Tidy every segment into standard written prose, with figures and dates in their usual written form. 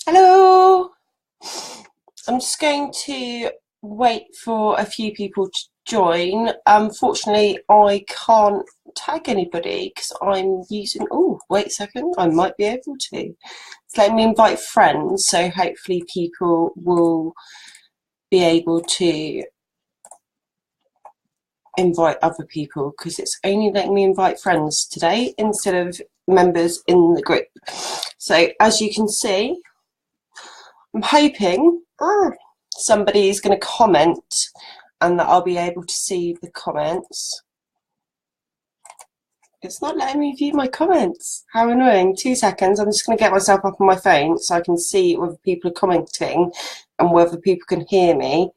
Hello. I'm just going to wait for a few people to join. Unfortunately, I can't tag anybody because I'm using. Oh, wait a second. I might be able to. It's letting me invite friends, so hopefully people will be able to invite other people because it's only letting me invite friends today instead of members in the group. So as you can see, I'm hoping somebody's going to comment and that I'll be able to see the comments. It's not letting me view my comments. How annoying. 2 seconds. I'm just going to get myself up on my phone so I can see whether people are commenting and whether people can hear me.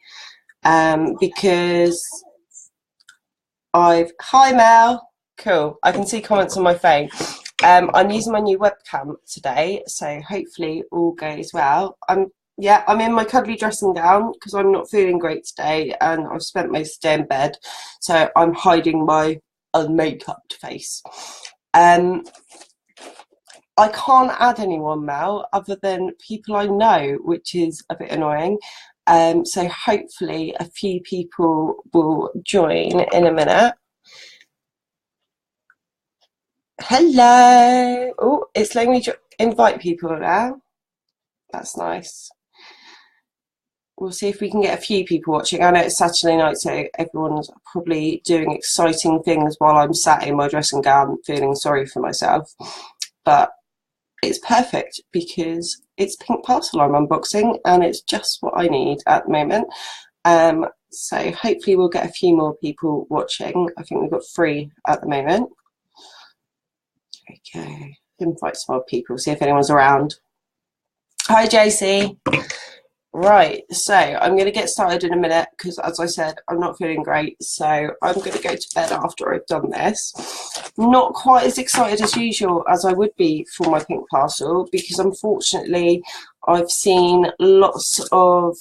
Because Hi Mel. Cool. I can see comments on my phone. I'm using my new webcam today, so hopefully all goes well. I'm in my cuddly dressing gown because I'm not feeling great today and I've spent most of the day in bed, so I'm hiding my unmakeup face. I can't add anyone, Mel, other than people I know, which is a bit annoying. So hopefully a few people will join in a minute. Hello. Oh, it's letting me invite people now. That's nice. We'll see if we can get a few people watching. I know it's Saturday night, so everyone's probably doing exciting things while I'm sat in my dressing gown feeling sorry for myself. But it's perfect because it's Pink Parcel I'm unboxing and it's just what I need at the moment. So hopefully we'll get a few more people watching. I think we've got 3 at the moment. Okay, invite some more people, see if anyone's around. Hi JC. Right, so I'm going to get started in a minute because, as I said, I'm not feeling great, so I'm going to go to bed after I've done this. Not quite as excited as usual as I would be for my Pink Parcel because, unfortunately, I've seen lots of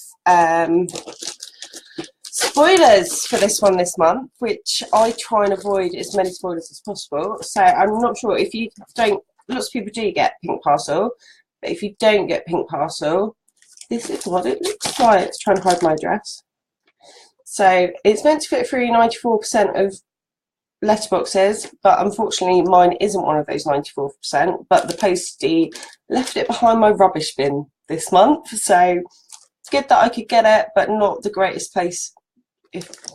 spoilers for this one this month, which I try and avoid as many spoilers as possible. So I'm not sure if you don't, lots of people do get Pink Parcel, but if you don't get Pink Parcel, this is what it looks like. It's trying to hide my address. So it's meant to fit through 94% of letterboxes, but unfortunately mine isn't one of those 94%, but the postie left it behind my rubbish bin this month, so it's good that I could get it, but not the greatest place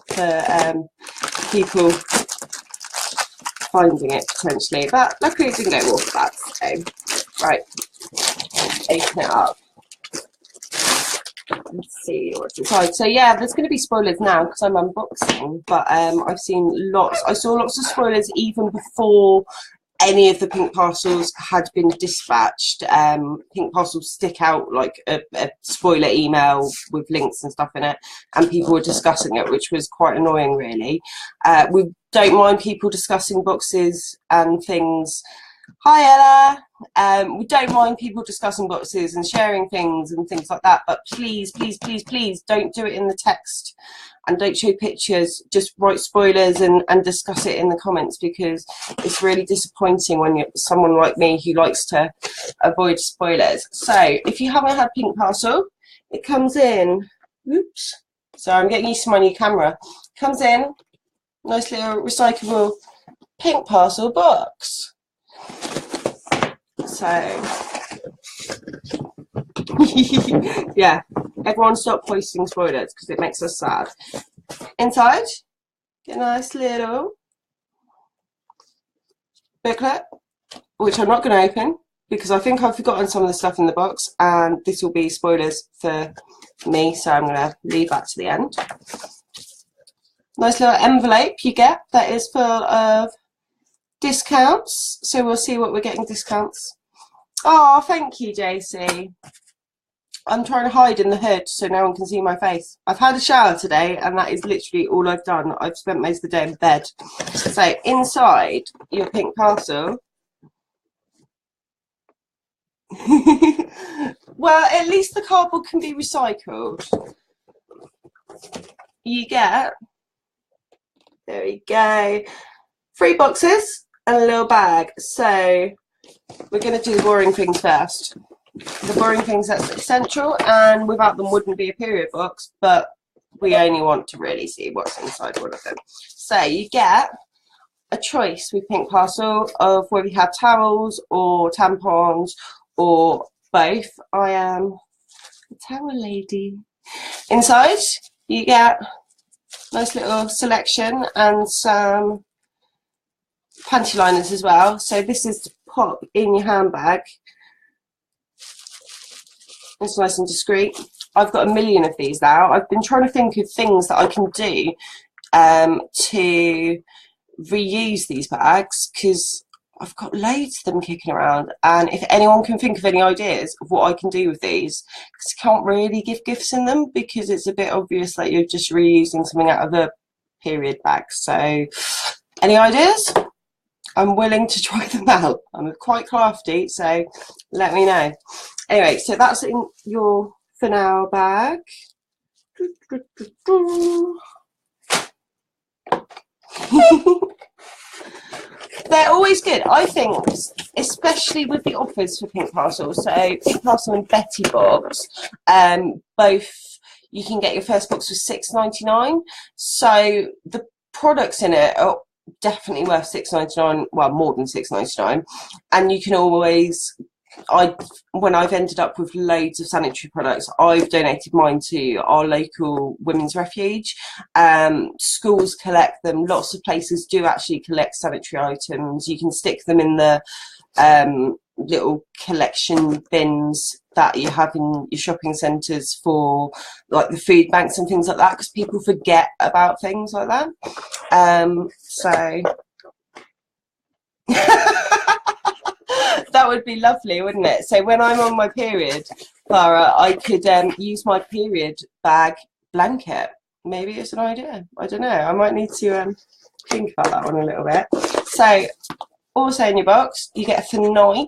for people finding it potentially, but luckily it didn't go off that. So right, open it up. Let's see what's inside. So yeah, there's going to be spoilers now because I'm unboxing, but I've seen lots. I saw lots of spoilers even before any of the Pink Parcels had been dispatched. Pink Parcels stick out like a spoiler email with links and stuff in it, and people were discussing it, which was quite annoying really. We don't mind people discussing boxes and things. Hi Ella. We don't mind people discussing boxes and sharing things and things like that, but please, please, please, please don't do it in the text and don't show pictures. Just write spoilers and discuss it in the comments because it's really disappointing when you're someone like me who likes to avoid spoilers. So if you haven't had Pink Parcel, it comes in, oops, so I'm getting used to my new camera, it comes in nice little recyclable Pink Parcel box. So yeah, everyone stop posting spoilers because it makes us sad. Inside, get a nice little booklet, which I'm not going to open because I think I've forgotten some of the stuff in the box and this will be spoilers for me, so I'm going to leave that to the end. Nice little envelope you get that is full of discounts, so we'll see what we're getting discounts. Oh, thank you, JC. I'm trying to hide in the hood so no one can see my face. I've had a shower today and that is literally all I've done. I've spent most of the day in bed. So inside your Pink Parcel, well, at least the cardboard can be recycled. You get, there we go, 3 boxes and a little bag. So we're going to do the boring things first. the boring things that's essential, and without them wouldn't be a period box, but we only want to really see what's inside all of them. So you get a choice with Pink Parcel of whether you have towels or tampons or both. I am a towel lady. Inside you get a nice little selection and some panty liners as well. So this is to pop in your handbag. It's nice and discreet. I've got a million of these now. I've been trying to think of things that I can do to reuse these bags, because I've got loads of them kicking around, and if anyone can think of any ideas of what I can do with these, because you can't really give gifts in them because it's a bit obvious that you're just reusing something out of a period bag. So any ideas? I'm willing to try them out. I'm quite crafty, so let me know. Anyway, so that's in your for now bag. They're always good, I think, especially with the offers for Pink Parcel. So Pink Parcel and Betty Box, both you can get your first box for £6.99. So the products in it are definitely worth £6.99, well, more than £6.99, and you can always, when I've ended up with loads of sanitary products, I've donated mine to our local women's refuge. Schools collect them. Lots of places do actually collect sanitary items. You can stick them in the little collection bins that you have in your shopping centres for like the food banks and things like that, because people forget about things like that. So that would be lovely, wouldn't it? So when I'm on my period, Clara, I could use my period bag blanket. Maybe it's an idea. I don't know. I might need to think about that one a little bit. So also in your box, you get a for night.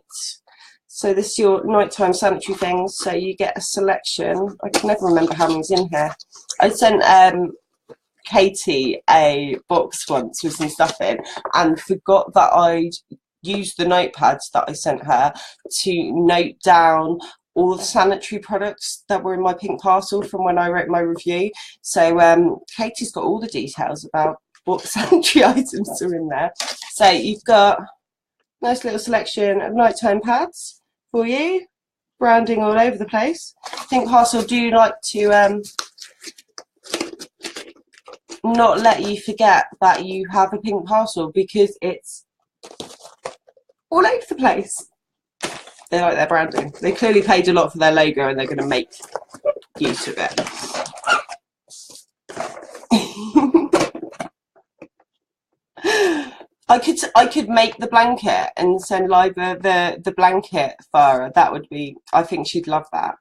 So this is your nighttime sanitary things. So you get a selection. I can never remember how many's in here. I sent Katie a box once with some stuff in and forgot that I'd used the notepads that I sent her to note down all the sanitary products that were in my Pink Parcel from when I wrote my review. So Katie's got all the details about what sanitary items are in there. So you've got a nice little selection of nighttime pads for you, branding all over the place. Pink Parcel do like to not let you forget that you have a Pink Parcel, because it's all over the place. They like their branding. They clearly paid a lot for their logo and they're going to make use of it. I could make the blanket and send Liva the blanket for her. That would be, I think she'd love that.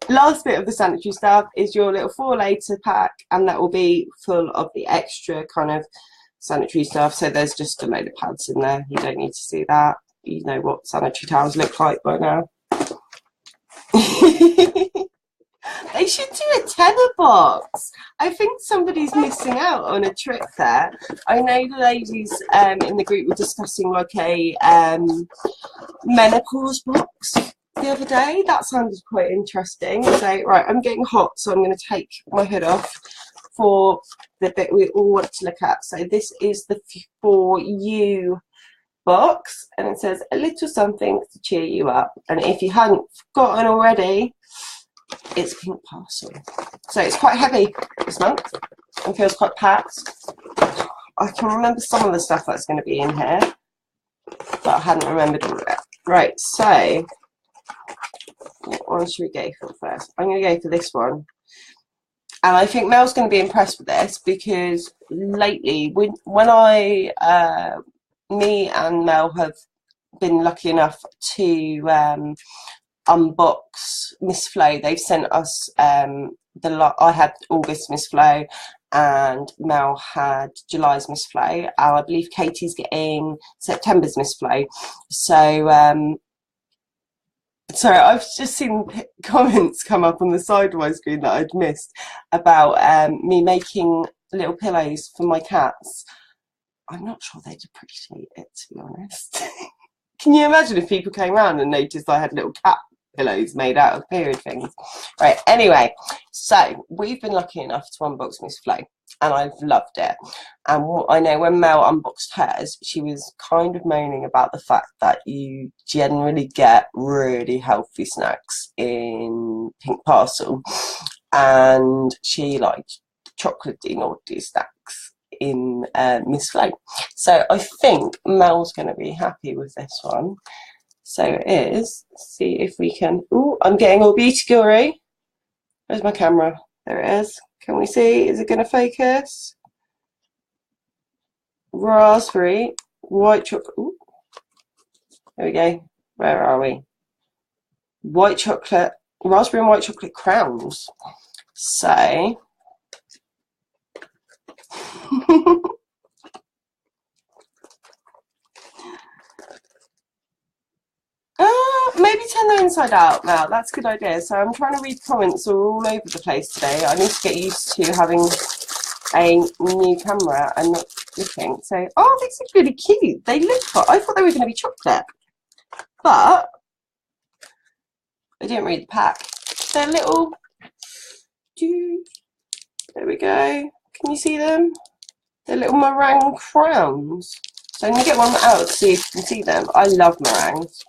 Last bit of the sanitary stuff is your little 4-litre pack, and that will be full of the extra kind of sanitary stuff. So there's just a load of pads in there. You don't need to see that. You know what sanitary towels look like by now. They should do a tenner box. I think somebody's missing out on a trick there. I know the ladies in the group were discussing like a menopause box the other day. That sounded quite interesting. So right, I'm getting hot, so I'm going to take my hood off for the bit we all want to look at. So this is the For You box, and it says a little something to cheer you up. And if you hadn't forgotten already, it's Pink Parcel. So it's quite heavy this month and feels quite packed. I can remember some of the stuff that's going to be in here, but I hadn't remembered all of it. Right, so what one should we go for first? I'm going to go for this one. And I think Mel's going to be impressed with this, because lately, me and Mel have been lucky enough to unbox Miss Flow. They've sent us I had August Miss Flow and Mel had July's Miss Flow, and I believe Katie's getting September's Miss Flow. So sorry, I've just seen comments come up on the side of my screen that I'd missed about me making little pillows for my cats. I'm not sure they'd appreciate it, to be honest. Can you imagine if people came around and noticed I had little cat pillows made out of period things? Right, anyway, so we've been lucky enough to unbox Miss Flo, and I've loved it. And I know when Mel unboxed hers, she was kind of moaning about the fact that you generally get really healthy snacks in Pink Parcel, and she liked chocolatey naughty snacks in Miss Flo. So I think Mel's going to be happy with this one. So it is. Let's see if we can. Oh, I'm getting all beauty gory. Where's my camera? There it is. Can we see? Is it going to focus? Raspberry, white chocolate. Ooh. There we go. Where are we? White chocolate, raspberry and white chocolate crowns. So maybe turn them inside out now. That's a good idea. So I'm trying to read comments all over the place today. I need to get used to having a new camera and not looking. So, oh, these are really cute. They look hot. I thought they were going to be chocolate, but I didn't read the pack. They're little. There we go. Can you see them? They're little meringue crowns. So I'm going to get one out to see if you can see them. I love meringues.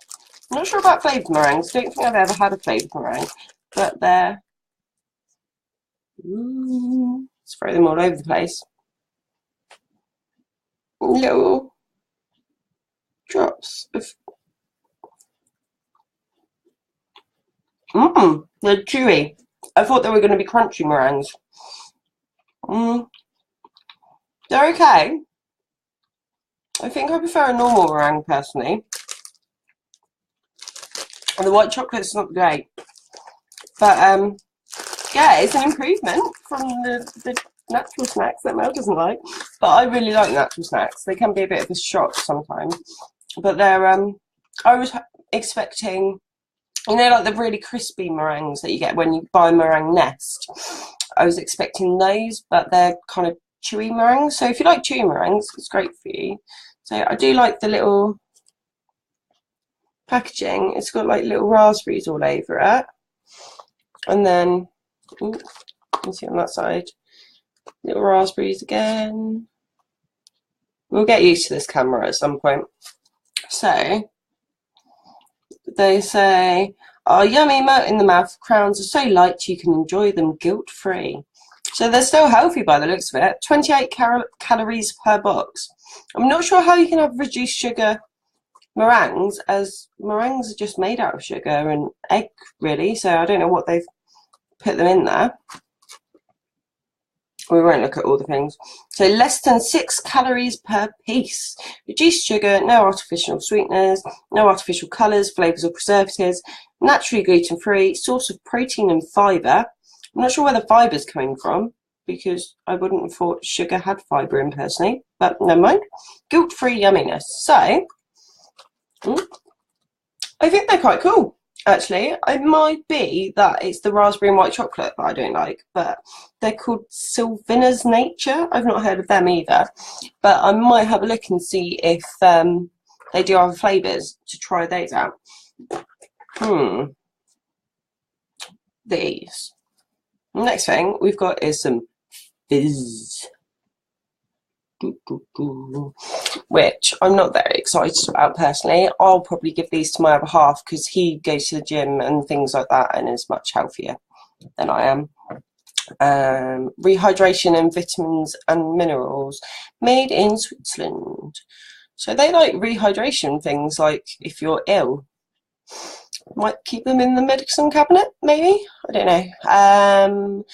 I'm not sure about flavoured meringues. I don't think I've ever had a flavoured meringue, but they're. Ooh, let's throw them all over the place. Little drops of. They're chewy. I thought they were going to be crunchy meringues. They're okay. I think I prefer a normal meringue personally. And the white chocolate's not great. But yeah, it's an improvement from the natural snacks that Mel doesn't like. But I really like natural snacks. They can be a bit of a shock sometimes. But they're I was expecting, you know, like the really crispy meringues that you get when you buy a meringue nest. I was expecting those, but they're kind of chewy meringues. So if you like chewy meringues, it's great for you. So I do like the little packaging. It's got like little raspberries all over it. And then, ooh, you can see on that side, little raspberries again. We'll get used to this camera at some point. So they say, oh, yummy, melt in the mouth. Crowns are so light you can enjoy them guilt-free. So they're still healthy by the looks of it. 28 calories per box. I'm not sure how you can have reduced sugar meringues, as meringues are just made out of sugar and egg, really. So I don't know what they've put them in there. We won't look at all the things. So less than 6 calories per piece. Reduced sugar, no artificial sweeteners, no artificial colours, flavours or preservatives. Naturally gluten-free, source of protein and fibre. I'm not sure where the fiber's coming from, because I wouldn't have thought sugar had fibre in personally, but never mind. Guilt-free yumminess. So, I think they're quite cool, actually. It might be that it's the raspberry and white chocolate that I don't like, but they're called Sylvina's Nature. I've not heard of them either, but I might have a look and see if they do other flavours to try those out. These. Next thing we've got is some fizz, which I'm not very excited about personally. I'll probably give these to my other half because he goes to the gym and things like that and is much healthier than I am. Rehydration and vitamins and minerals, made in Switzerland. So they like rehydration things, like if you're ill. Might keep them in the medicine cabinet, maybe? I don't know.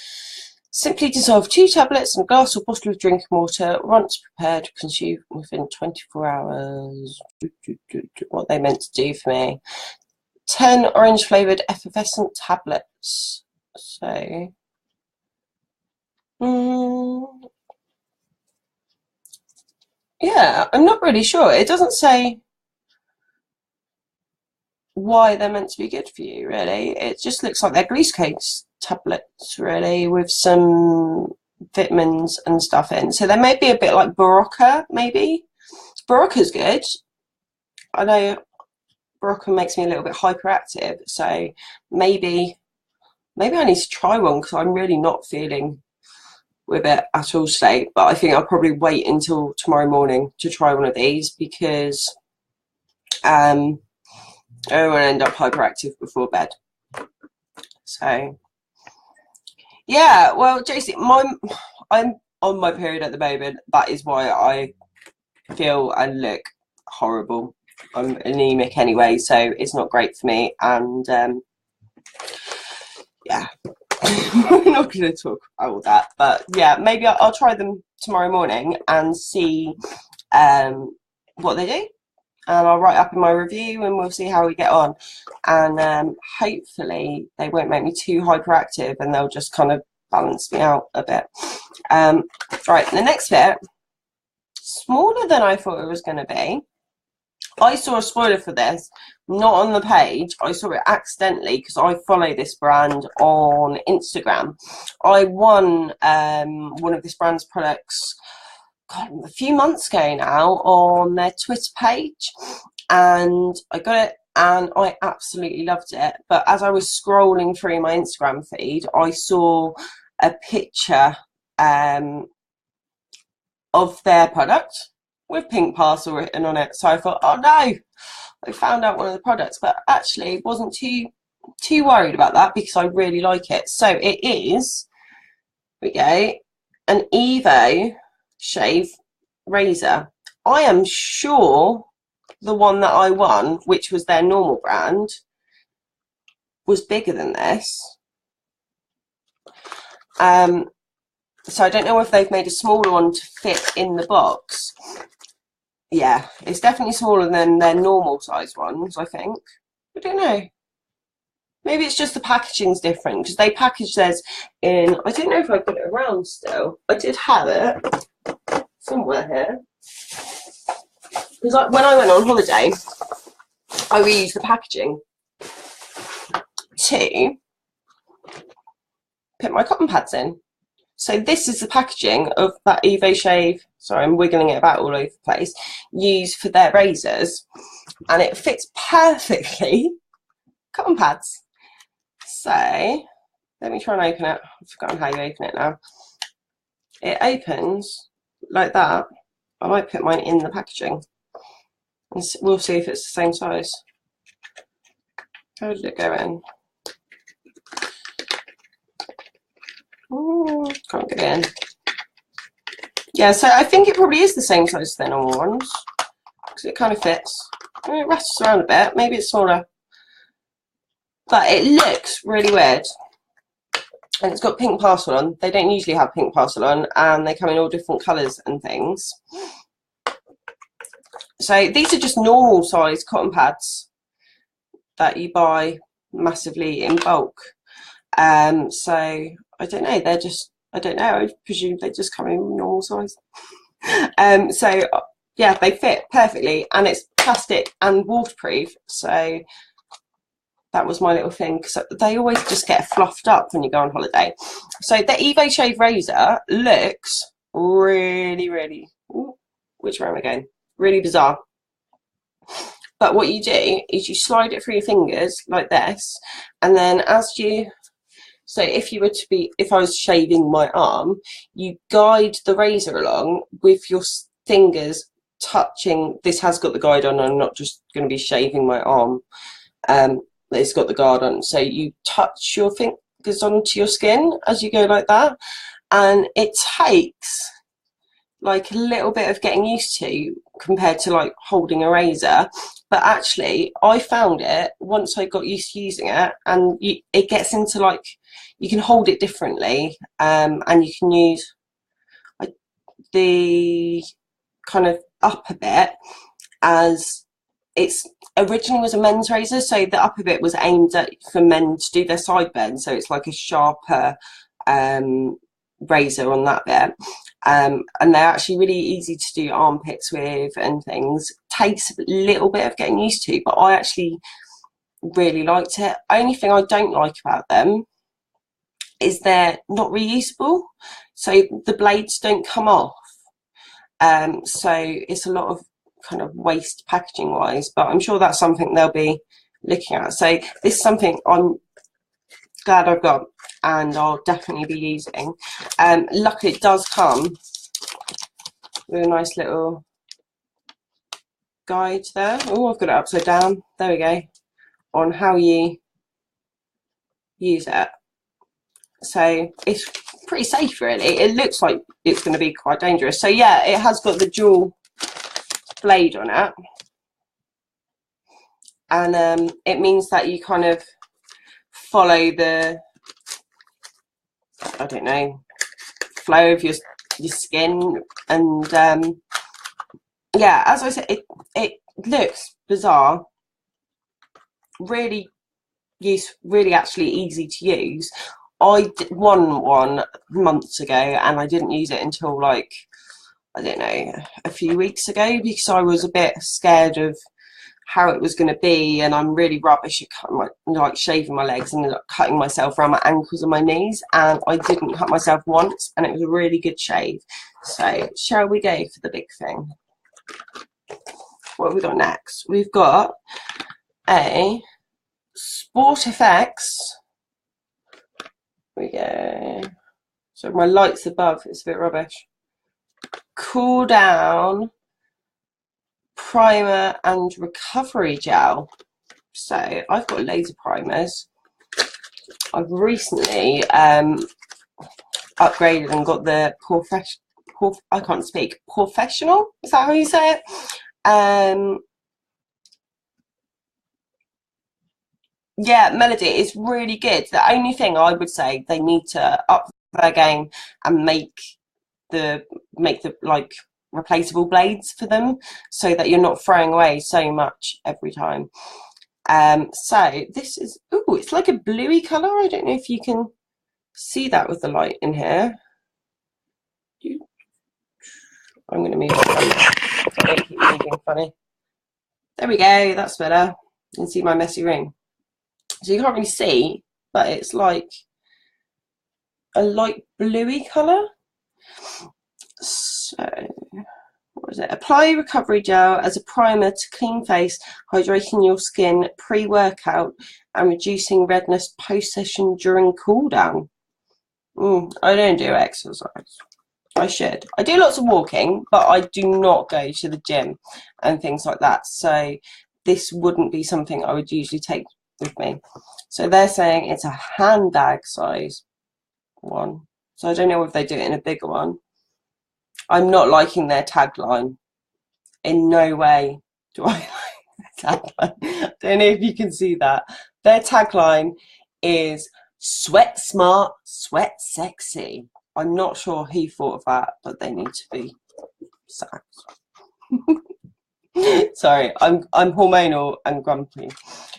Simply dissolve 2 tablets in a glass or bottle of drinking water. Once prepared, consume within 24 hours. What they meant to do for me. 10 orange flavoured effervescent tablets. So, yeah, I'm not really sure. It doesn't say why they're meant to be good for you, really. It just looks like they're glucose tablets, really, with some vitamins and stuff in. So they may be a bit like Barocca, maybe. Barocca's good. I know Moroccan makes me a little bit hyperactive, so maybe I need to try one, because I'm really not feeling with it at all today. But I think I'll probably wait until tomorrow morning to try one of these, because I don't want to end up hyperactive before bed. So yeah, well, Jason, I'm on my period at the moment. That is why I feel and look horrible. I'm anemic anyway, so it's not great for me. And yeah, we're not going to talk about all that. But yeah, maybe I'll try them tomorrow morning and see what they do. And I'll write up in my review, and we'll see how we get on. And hopefully they won't make me too hyperactive, and they'll just kind of balance me out a bit. Right, the next bit, smaller than I thought it was going to be. I saw a spoiler for this, not on the page. I saw it accidentally because I follow this brand on Instagram. I won one of this brand's products, God, a few months ago now, on their Twitter page, and I got it and I absolutely loved it. But as I was scrolling through my Instagram feed, I saw a picture of their product with Pink Parcel written on it. So I thought, oh no, I found out one of the products, but actually wasn't too worried about that, because I really like it. So it is, here we go, an Evo shave razor. I am sure the one that I won, which was their normal brand, was bigger than this. So I don't know if they've made a smaller one to fit in the box. Yeah, it's definitely smaller than their normal size ones, I think. I don't know. Maybe it's just the packaging's different, because they package theirs in, I don't know if I've got it around still. I did have it somewhere here. Because when I went on holiday, I reused the packaging to put my cotton pads in. So this is the packaging of that Evo Shave, sorry, I'm wiggling it about all over the place, used for their razors. And it fits perfectly cotton pads. So let me try and open it. I've forgotten how you open it now. It opens like that. I might put mine in the packaging, and we'll see if it's the same size. How did it go in? Ooh, can't get in. Yeah, so I think it probably is the same size as the normal ones, because it kind of fits. It rattles around a bit. Maybe it's smaller, but it looks really weird. And it's got Pink Parcel on. They don't usually have Pink Parcel on, and they come in all different colours and things. So these are just normal size cotton pads that you buy massively in bulk. So I don't know, they're just, I don't know, I presume they just come in normal size. So yeah, they fit perfectly, and it's plastic and waterproof. So that was my little thing, because they always just get fluffed up when you go on holiday. So the Evo Shave Razor looks really, ooh, which way am I going? Really bizarre. But what you do is you slide it through your fingers like this, and then as you, so if you were to be, if I was shaving my arm, you guide the razor along with your fingers touching. This has got the guide on, I'm not just going to be shaving my arm. It's got the guard on, so you touch your fingers onto your skin as you go like that, and it takes like a little bit of getting used to compared to like holding a razor. But actually I found it once I got used to using it, and it gets into like, you can hold it differently, and you can use the kind of upper bit, as it's originally was a men's razor, so the upper bit was aimed at for men to do their sideburns, so it's like a sharper razor on that bit. And they're actually really easy to do armpits with and things. Takes a little bit of getting used to, but I actually really liked it. Only thing I don't like about them is they're not reusable, so the blades don't come off. So it's a lot of kind of waste packaging wise, but I'm sure that's something they'll be looking at. So this is something I'm glad I've got and I'll definitely be using. Luckily it does come with a nice little guide there. Oh, I've got it upside down. There we go. On how you use it. So it's pretty safe really. It looks like it's going to be quite dangerous. So yeah, it has got the dual blade on it. And it means that you kind of follow the, I don't know, flow of your skin. And yeah, as I said, it looks bizarre, really actually easy to use. I won one months ago and I didn't use it until like, I don't know, a few weeks ago, because I was a bit scared of how it was going to be, and I'm really rubbish at like shaving my legs and like, cutting myself around my ankles and my knees, and I didn't cut myself once and it was a really good shave. So shall we go for the big thing? What have we got next? We've got a Sport Effects. Here we go. So my light's above, it's a bit rubbish. Cool Down Primer and Recovery Gel. So I've got laser primers. I've recently upgraded and got the I can't speak, Professional, is that how you say it? Yeah, Melody is really good. The only thing I would say, they need to up their game and make the like replaceable blades for them, so that you're not throwing away so much every time. So this is, ooh, it's like a bluey colour. I don't know if you can see that with the light in here. I'm going to move it. I don't keep moving funny. There we go, that's better. You can see my messy ring. So you can't really see, but it's like a light bluey colour. So, what is it? Apply recovery gel as a primer to clean face, hydrating your skin pre-workout and reducing redness post-session during cool down. I don't do exercise. I should. I do lots of walking, but I do not go to the gym and things like that. So this wouldn't be something I would usually take with me. So they're saying it's a handbag size one. So I don't know if they do it in a bigger one. I'm not liking their tagline. In no way do I like their tagline. I don't know if you can see that. Their tagline is sweat smart, sweat sexy. I'm not sure who thought of that, but they need to be sacked. Sorry, I'm hormonal and grumpy.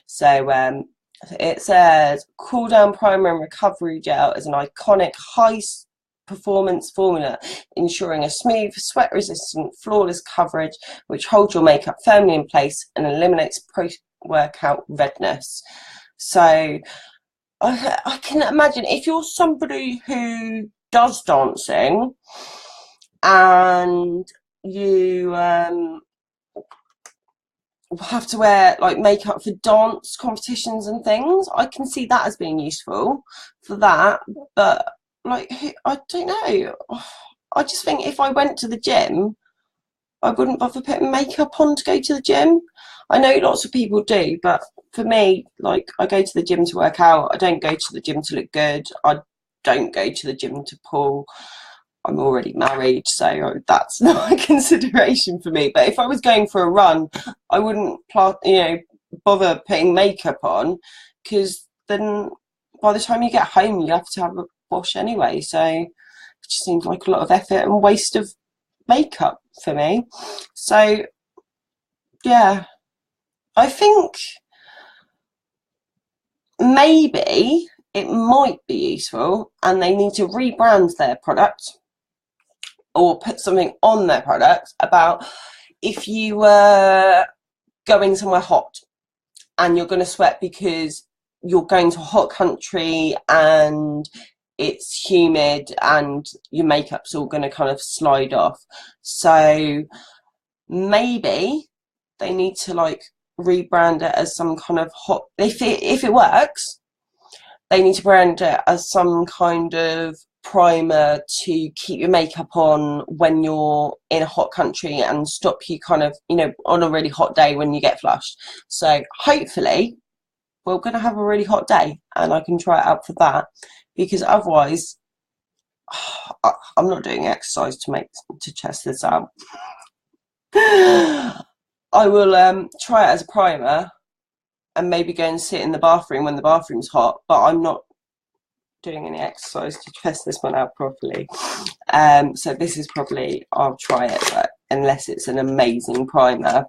So it says Cool Down Primer and Recovery Gel is an iconic high performance formula, ensuring a smooth, sweat resistant, flawless coverage which holds your makeup firmly in place and eliminates post-workout redness. So I can imagine if you're somebody who does dancing and you have to wear like makeup for dance competitions and things, I can see that as being useful for that. But like, I don't know, I just think if I went to the gym, I wouldn't bother putting makeup on to go to the gym. I know lots of people do, but for me, like, I go to the gym to work out. I don't go to the gym to look good. I don't go to the gym to pull. I'm already married, so that's not a consideration for me. But if I was going for a run, I wouldn't, bother putting makeup on, because then by the time you get home, you have to have a wash anyway. So it just seems like a lot of effort and waste of makeup for me. So yeah, I think maybe it might be useful, and they need to rebrand their product or put something on their product about if you were going somewhere hot and you're going to sweat because you're going to a hot country and it's humid and your makeup's all going to kind of slide off. So maybe they need to like rebrand it as some kind of hot, if it works, they need to brand it as some kind of primer to keep your makeup on when you're in a hot country and stop you kind of, you know, on a really hot day when you get flushed. So hopefully we're going to have a really hot day and I can try it out for that, because otherwise I'm not doing exercise to test this out. I will try it as a primer and maybe go and sit in the bathroom when the bathroom's hot, but I'm not doing any exercise to test this one out properly. So this is probably, I'll try it, but unless it's an amazing primer,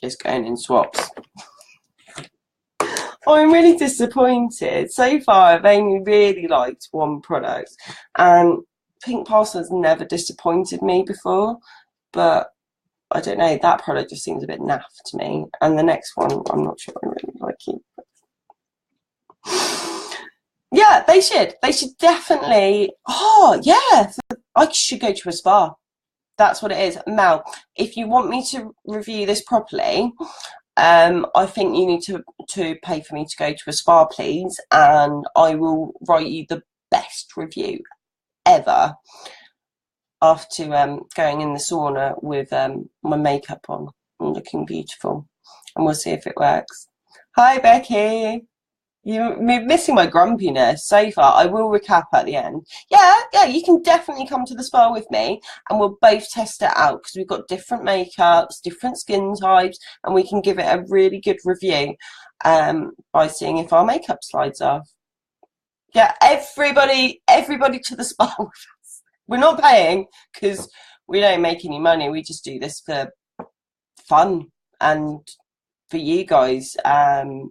it's going in swaps. I'm really disappointed. So far I've only really liked one product, and Pink Parcel has never disappointed me before, but I don't know, that product just seems a bit naff to me, and the next one I'm not sure I really like it. Yeah, they should definitely, oh yeah, I should go to a spa. That's what it is. Mel, if you want me to review this properly, I think you need to pay for me to go to a spa, please, and I will write you the best review ever after going in the sauna with my makeup on and looking beautiful, and we'll see if it works. Hi Becky, you're missing my grumpiness so far. I will recap at the end. Yeah, you can definitely come to the spa with me and we'll both test it out, because we've got different makeups, different skin types, and we can give it a really good review by seeing if our makeup slides off. Yeah, everybody to the spa with us. We're not paying because we don't make any money. We just do this for fun and for you guys. And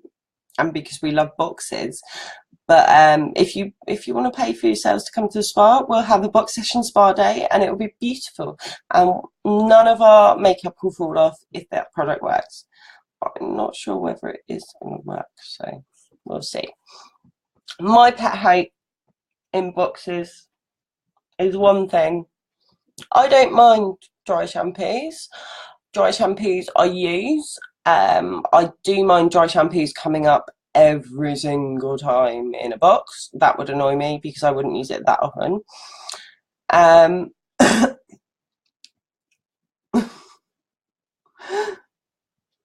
because we love boxes. But if you want to pay for yourselves to come to the spa, we'll have a BoXession spa day and it will be beautiful, and none of our makeup will fall off if that product works. But I'm not sure whether it is going to work, so we'll see. My pet hate in boxes is one thing. I don't mind dry shampoos. Dry shampoos I use. I do mind dry shampoos coming up every single time in a box. That would annoy me because I wouldn't use it that often.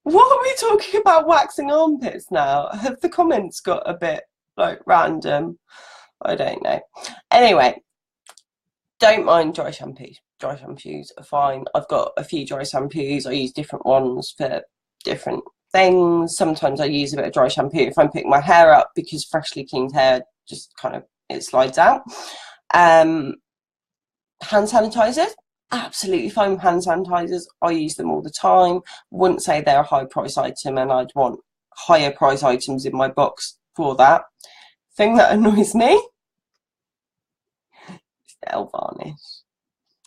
What are we talking about waxing armpits now? Have the comments got a bit like random? I don't know. Anyway, don't mind dry shampoos. Dry shampoos are fine. I've got a few dry shampoos. I use different ones for different things. Sometimes I use a bit of dry shampoo if I'm putting my hair up, because freshly cleaned hair just kind of, it slides out. Hand sanitizers, absolutely fine with hand sanitizers. I use them all the time. Wouldn't say they're a high price item, and I'd want higher price items in my box for that. Thing that annoys me is nail varnish.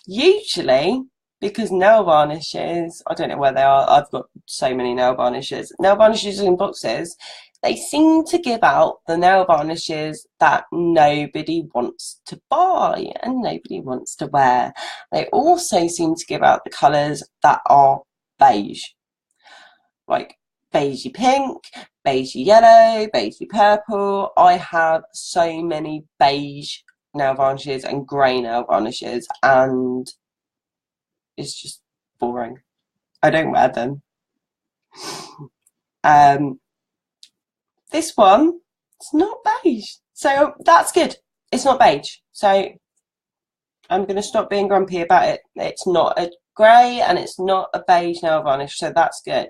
Usually, because nail varnishes, I don't know where they are, I've got so many nail varnishes. Nail varnishes in boxes, they seem to give out the nail varnishes that nobody wants to buy and nobody wants to wear. They also seem to give out the colours that are beige, like beigey pink, beigey yellow, beigey purple. I have so many beige nail varnishes and grey nail varnishes, and it's just boring. I don't wear them. This one, it's not beige, so that's good. It's not beige, so I'm going to stop being grumpy about it. It's not a grey and it's not a beige nail varnish, so that's good.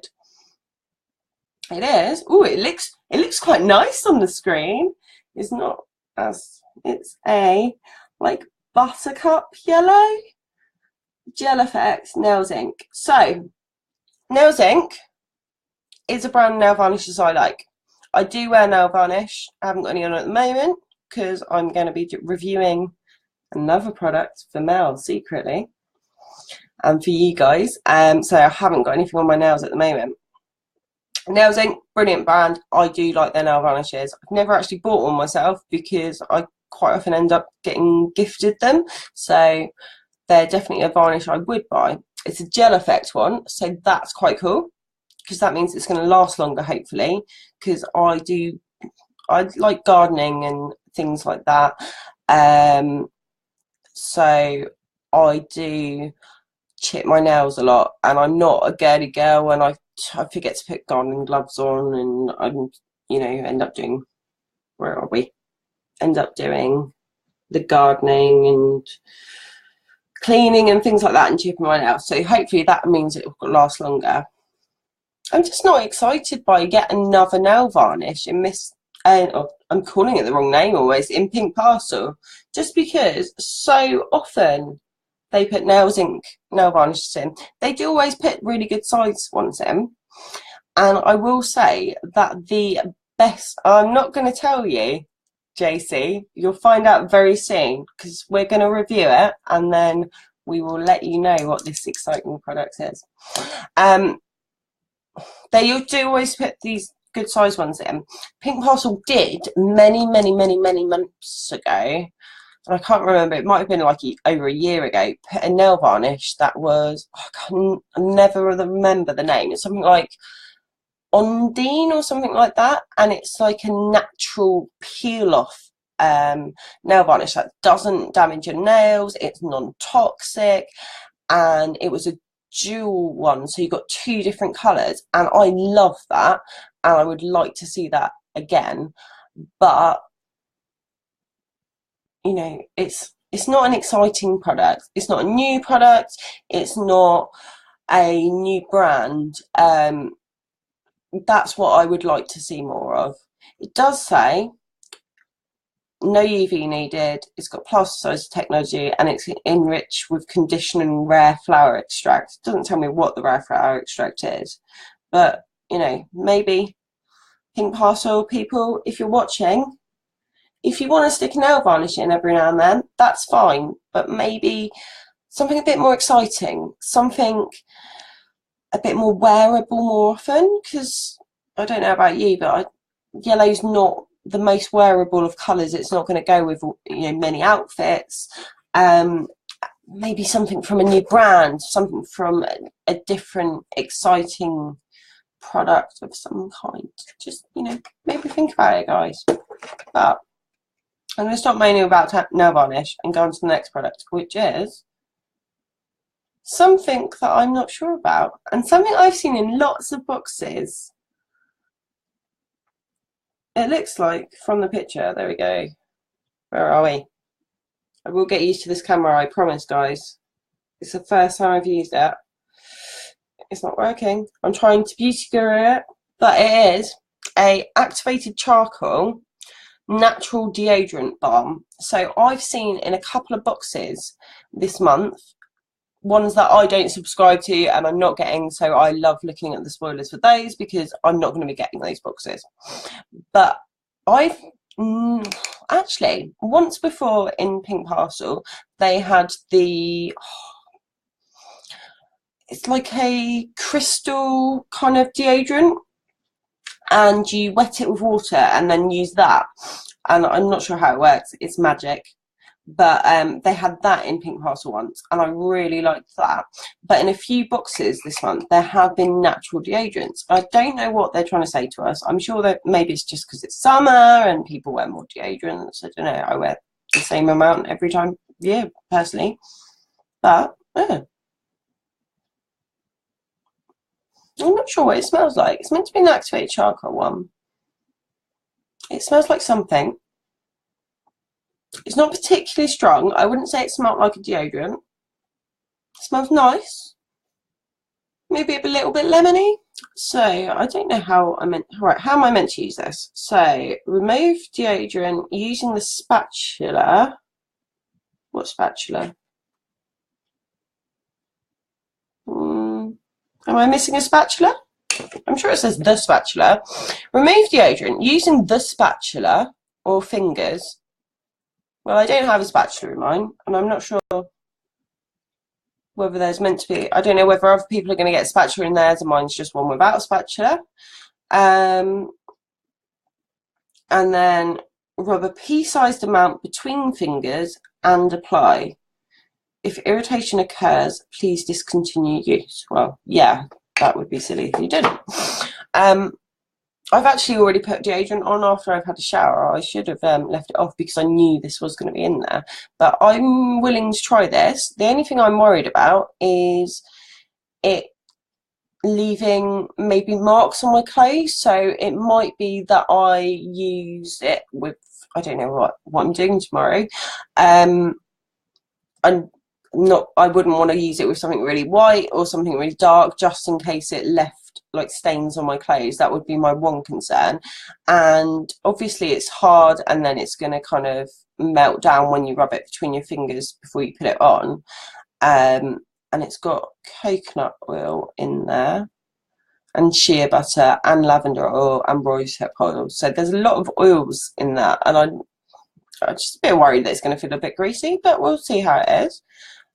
It is. Ooh, it looks quite nice on the screen. It's not as, it's a like buttercup yellow. Gel Effects Nails Ink. So Nails Ink is a brand of nail varnishes I like. I do wear nail varnish. I haven't got any on at the moment because I'm going to be reviewing another product for Mel secretly and for you guys. So I haven't got anything on my nails at the moment. Nails Ink, brilliant brand. I do like their nail varnishes. I've never actually bought one myself because I quite often end up getting gifted them. So they're definitely a varnish I would buy. It's a gel effect one, so that's quite cool because that means it's going to last longer, hopefully, because I like gardening and things like that. So I do chip my nails a lot, and I'm not a girly girl, and I forget to put gardening gloves on, and I'm, you know, end up doing, where are we? End up doing the gardening and cleaning and things like that and chipping my nails. So hopefully that means it will last longer. I'm just not excited by yet another nail varnish in this. Oh, I'm calling it the wrong name always, in Pink Parcel, just because so often they put nail varnishes in. They do always put really good size ones in, and I will say that the best, I'm not going to tell you, JC, you'll find out very soon, because we're going to review it and then we will let you know what this exciting product is. They do always put these good size ones in. Pink Parcel did many months ago, and I can't remember, it might have been like over a year ago, put a nail varnish that was, I never remember the name, it's something like Ondine or something like that, and it's like a natural peel off nail varnish that doesn't damage your nails, it's non-toxic, and it was a dual one, so you got two different colours, and I love that, and I would like to see that again. But you know, it's not an exciting product, it's not a new product, it's not a new brand. That's what I would like to see more of. It does say no UV needed, it's got plasticized technology, and it's enriched with conditioned and rare flower extract. It doesn't tell me what the rare flower extract is, but you know, maybe Pink Parcel people, if you're watching, if you want to stick a nail varnish in every now and then, that's fine, but maybe something a bit more exciting, something a bit more wearable more often, because I don't know about you, but yellow's not the most wearable of colours. It's not going to go with, you know, many outfits. Maybe something from a new brand, something from a different exciting product of some kind. Just, you know, maybe think about it, guys. But I'm going to stop moaning about nail varnish and go on to the next product, which is something that I'm not sure about, and something I've seen in lots of boxes. It looks like, from the picture, there we go. Where are we? I will get used to this camera, I promise, guys. It's the first time I've used it. It's not working. I'm trying to beauty guru it, but it is a activated charcoal natural deodorant balm. So I've seen in a couple of boxes this month, ones that I don't subscribe to and I'm not getting, so I love looking at the spoilers for those because I'm not going to be getting those boxes. But I've actually, once before in Pink Parcel, they had the, it's like a crystal kind of deodorant, and you wet it with water and then use that, and I'm not sure how it works, it's magic. But they had that in Pink Parcel once, and I really liked that. But in a few boxes this month, there have been natural deodorants. I don't know what they're trying to say to us. I'm sure that maybe it's just because it's summer and people wear more deodorants. I don't know. I wear the same amount every time, yeah, personally. But I'm not sure what it smells like. It's meant to be an activated charcoal one. It smells like something. It's not particularly strong. I wouldn't say it smelled like a deodorant. It smells nice. Maybe a little bit lemony. So I don't know how how am I meant to use this? So remove deodorant using the spatula. What spatula? Am I missing a spatula? I'm sure it says the spatula. Remove deodorant using the spatula or fingers. Well, I don't have a spatula in mine, and I'm not sure whether there's meant to be. I don't know whether other people are going to get a spatula in theirs, and mine's just one without a spatula. And then rub a pea-sized amount between fingers and apply. if irritation occurs, please discontinue use. Well, yeah, that would be silly if you didn't. I've actually already put deodorant on after I've had a shower. I should have left it off because I knew this was going to be in there. But I'm willing to try this. The only thing I'm worried about is it leaving maybe marks on my clothes. So it might be that I use it with, I don't know what I'm doing tomorrow. I wouldn't want to use it with something really white or something really dark, just in case it left like stains on my clothes. That would be my one concern. And obviously it's hard, and then it's going to kind of melt down when you rub it between your fingers before you put it on. And it's got coconut oil in there, and shea butter, and lavender oil, and rosehip oil. So there's a lot of oils in that, and I'm just a bit worried that it's going to feel a bit greasy, but we'll see how it is.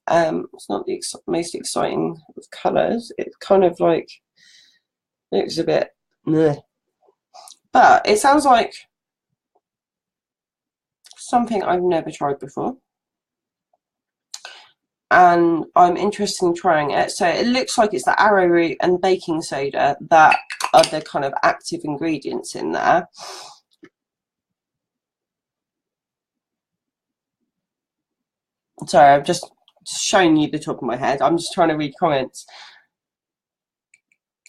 It's not the most exciting of colours. It's kind of like, looks a bit meh. But it sounds like something I've never tried before, and I'm interested in trying it. So it looks like it's the arrowroot and baking soda that are the kind of active ingredients in there. Sorry, I've just showing you the top of my head. I'm just trying to read comments.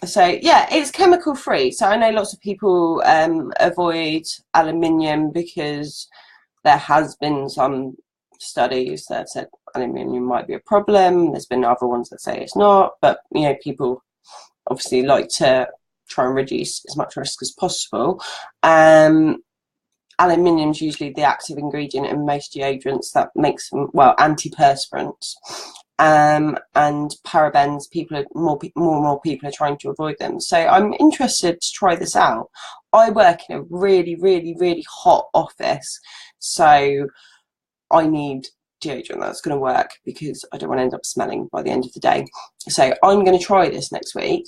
So yeah, it's chemical free. So I know lots of people avoid aluminium because there has been some studies that said aluminium might be a problem. There's been other ones that say it's not, but you know, people obviously like to try and reduce as much risk as possible. Aluminium is usually the active ingredient in most deodorants that makes them, well, antiperspirants. And parabens, more and more people are trying to avoid them. So I'm interested to try this out. I work in a really, really, really hot office, so I need deodorant that's going to work because I don't want to end up smelling by the end of the day. So I'm going to try this next week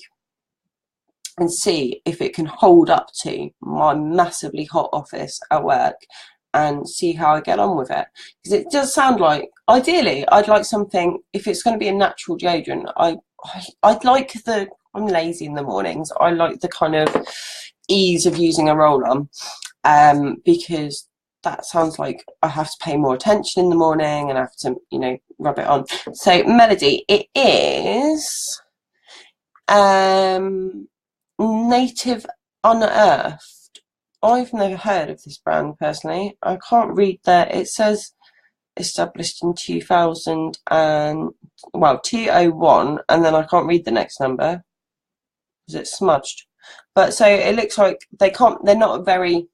and see if it can hold up to my massively hot office at work, and see how I get on with it. Because it does sound like, ideally, I'd like something, if it's going to be a natural deodorant, I'd like I'm lazy in the mornings, I like the kind of ease of using a roll-on, because that sounds like I have to pay more attention in the morning and I have to, you know, rub it on. So Melody, it is Native Unearthed. I've never heard of this brand personally. I can't read that. It says established in 2000 and, well, 201, and then I can't read the next number because it's smudged. But so it looks like they're not a very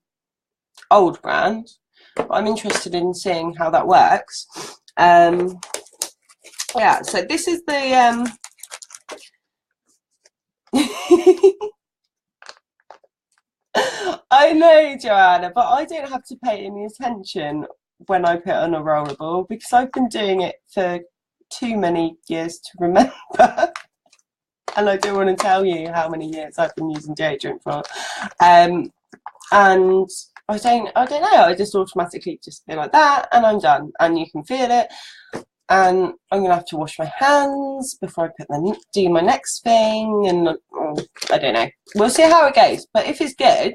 old brand, but I'm interested in seeing how that works. Yeah, so this is the I know, Joanna, but I don't have to pay any attention when I put on a rollerball because I've been doing it for too many years to remember. And I don't want to tell you how many years I've been using deodorant for. And I don't know, I just automatically just go like that and I'm done. And you can feel it. And I'm going to have to wash my hands before I do my next thing, and I don't know. We'll see how it goes. But if it's good,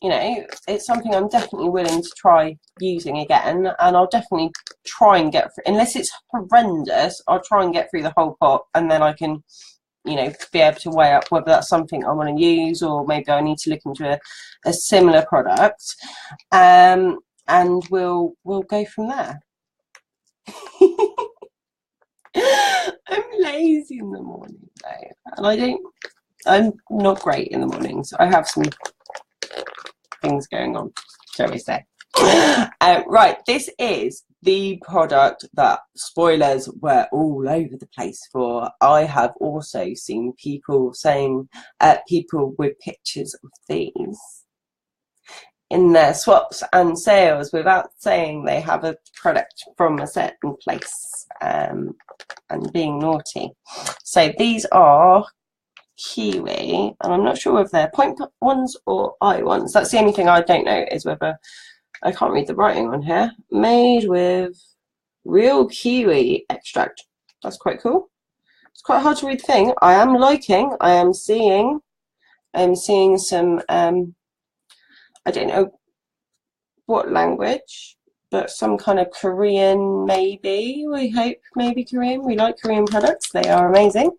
you know, it's something I'm definitely willing to try using again, and I'll definitely try and get through, unless it's horrendous, I'll try and get through the whole pot, and then I can, you know, be able to weigh up whether that's something I want to use, or maybe I need to look into a similar product, and we'll go from there. I'm lazy in the morning though, and I'm not great in the mornings. I have some things going on, shall we say. Right, this is the product that spoilers were all over the place for. I have also seen people saying, people with pictures of these in their swaps and sales without saying they have a product from a certain place, and being naughty. So these are kiwi, and I'm not sure if they're point ones or eye ones. That's the only thing I don't know, is whether, I can't read the writing on here, made with Real kiwi extract. That's quite cool. It's quite hard to read the thing. I am seeing some, I don't know what language, but some kind of Korean, maybe. We hope maybe Korean. We like Korean products. They are amazing.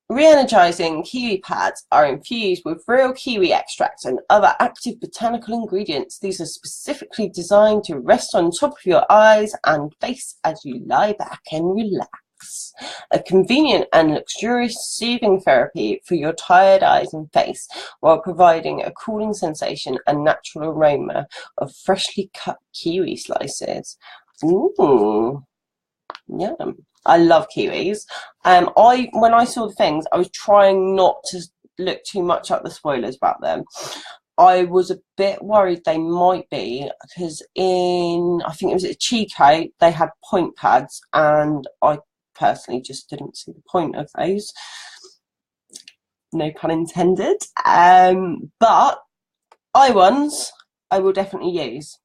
Re-energizing kiwi pads are infused with real kiwi extracts and other active botanical ingredients. These are specifically designed to rest on top of your eyes and face as you lie back and relax. A convenient and luxurious soothing therapy for your tired eyes and face, while providing a cooling sensation and natural aroma of freshly cut kiwi slices. Ooh, yum. I love kiwis. When I saw the things, I was trying not to look too much at the spoilers about them. I was a bit worried they might be, because I think it was at Chico, they had point pads, and I personally just didn't see the point of those. No pun intended. But ones I will definitely use.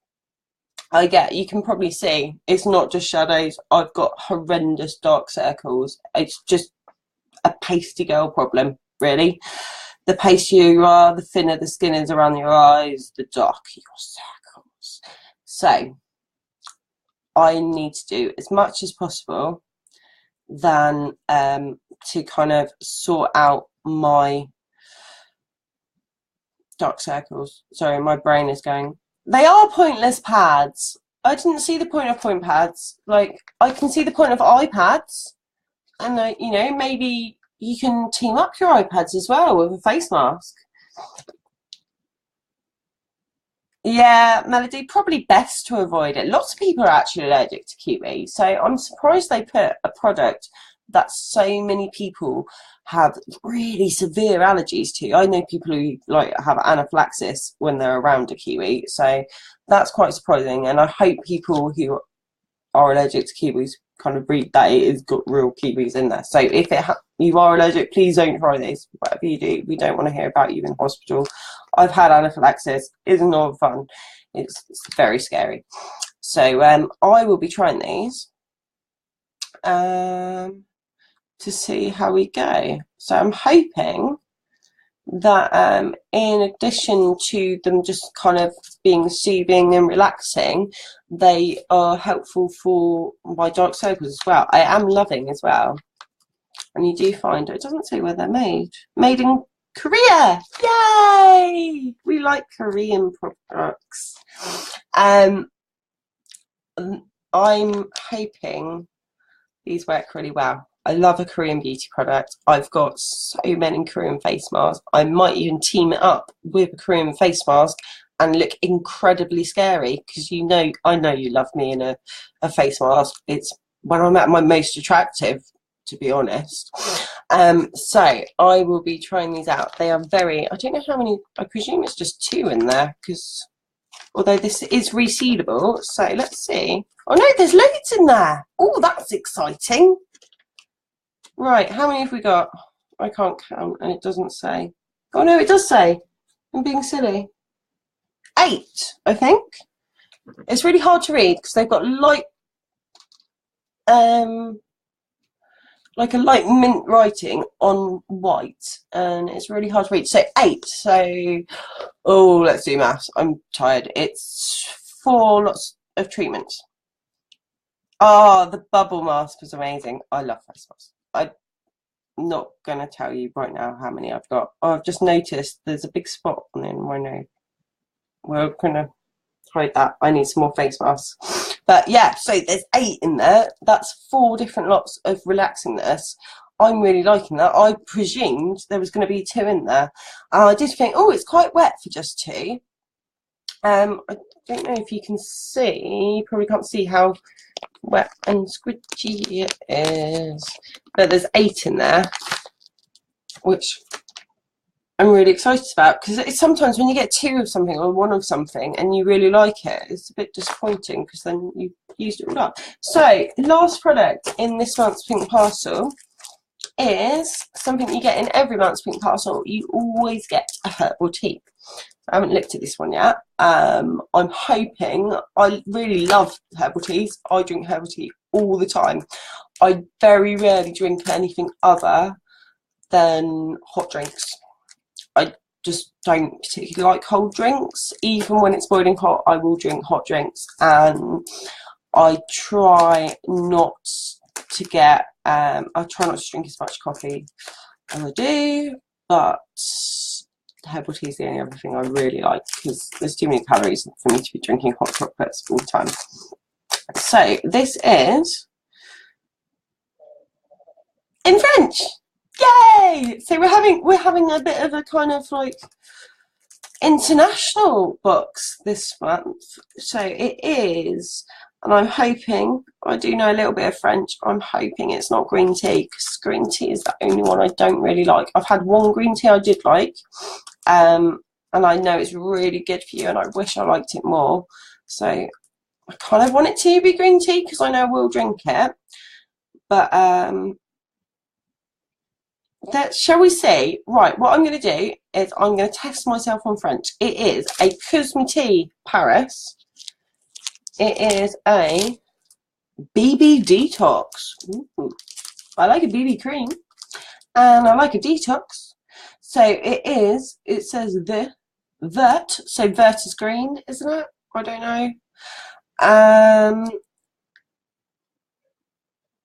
You can probably see it's not just shadows. I've got horrendous dark circles. It's just a pasty girl problem, really. The pastier you are, the thinner the skin is around your eyes, the darker your circles. So I need to do as much as possible than to kind of sort out my dark circles. Sorry, my brain is going. They are pointless pads. I didn't see the point of point pads. Like, I can see the point of iPads. And, you know, maybe you can team up your iPads as well with a face mask. Yeah, Melody, probably best to avoid it. Lots of people are actually allergic to kiwi. So I'm surprised they put a product that so many people have really severe allergies to. I know people who have anaphylaxis when they're around a kiwi, so that's quite surprising. And I hope people who are allergic to kiwis kind of read that it has got real kiwis in there. So if you are allergic, please don't try this. Whatever you do, we don't want to hear about you in hospital. I've had anaphylaxis. It's not fun. It's very scary. So I will be trying these. To see how we go. So I'm hoping that in addition to them just kind of being soothing and relaxing, they are helpful for my dark circles as well. I am loving as well. And you do find, it doesn't say where they're made. Made in Korea! Yay! We like Korean products. I'm hoping these work really well. I love a Korean beauty product. I've got so many Korean face masks. I might even team it up with a Korean face mask and look incredibly scary, because I know you love me in a face mask. It's when I'm at my most attractive, to be honest. So I will be trying these out. They are I don't know how many, I presume it's just 2 in there, because although this is resealable, so let's see. Oh no, there's loads in there. Oh, that's exciting. Right, how many have we got? I can't count, and it doesn't say. Oh no, it does say. I'm being silly. 8, I think. It's really hard to read because they've got like a light mint writing on white, and it's really hard to read. So 8. So, oh, let's do maths. I'm tired. It's 4 lots of treatments. Oh, the bubble mask was amazing. I love face masks. I'm not going to tell you right now how many I've got. Oh, I've just noticed there's a big spot on my nose. We're going to hide that. I need some more face masks. But yeah, so there's 8 in there. That's 4 different lots of relaxingness. I'm really liking that. I presumed there was going to be 2 in there. I did think, oh, it's quite wet for just 2. I don't know if you can see. You probably can't see how wet and squidgy it is, but there's 8 in there, which I'm really excited about, because it's sometimes when you get 2 of something or 1 of something and you really like it, it's a bit disappointing because then you've used it all up. So last product in this month's Pink Parcel is something you get in every month's pink parcel. You always get a herbal tea. I haven't looked at this one yet. I'm hoping, I really love herbal teas. I drink herbal tea all the time. I very rarely drink anything other than hot drinks. I just don't particularly like cold drinks. Even when it's boiling hot, I will drink hot drinks, and I try not to get I try not to drink as much coffee as I do, but herbal tea is the only other thing I really like, because there's too many calories for me to be drinking hot chocolates all the time. So this is in French. Yay! So we're having a bit of a kind of like international box this month. So it is, and I'm hoping, I do know a little bit of French, I'm hoping it's not green tea, because green tea is the only one I don't really like. I've had one green tea I did like, and I know it's really good for you, and I wish I liked it more. So I kind of want it to be green tea, because I know I will drink it. But shall we see? Right, what I'm going to do is I'm going to test myself on French. It is a Cosmétique Paris. It is a BB Detox. Ooh, I like a BB cream, and I like a detox. So it says vert. So vert is green, isn't it? I don't know.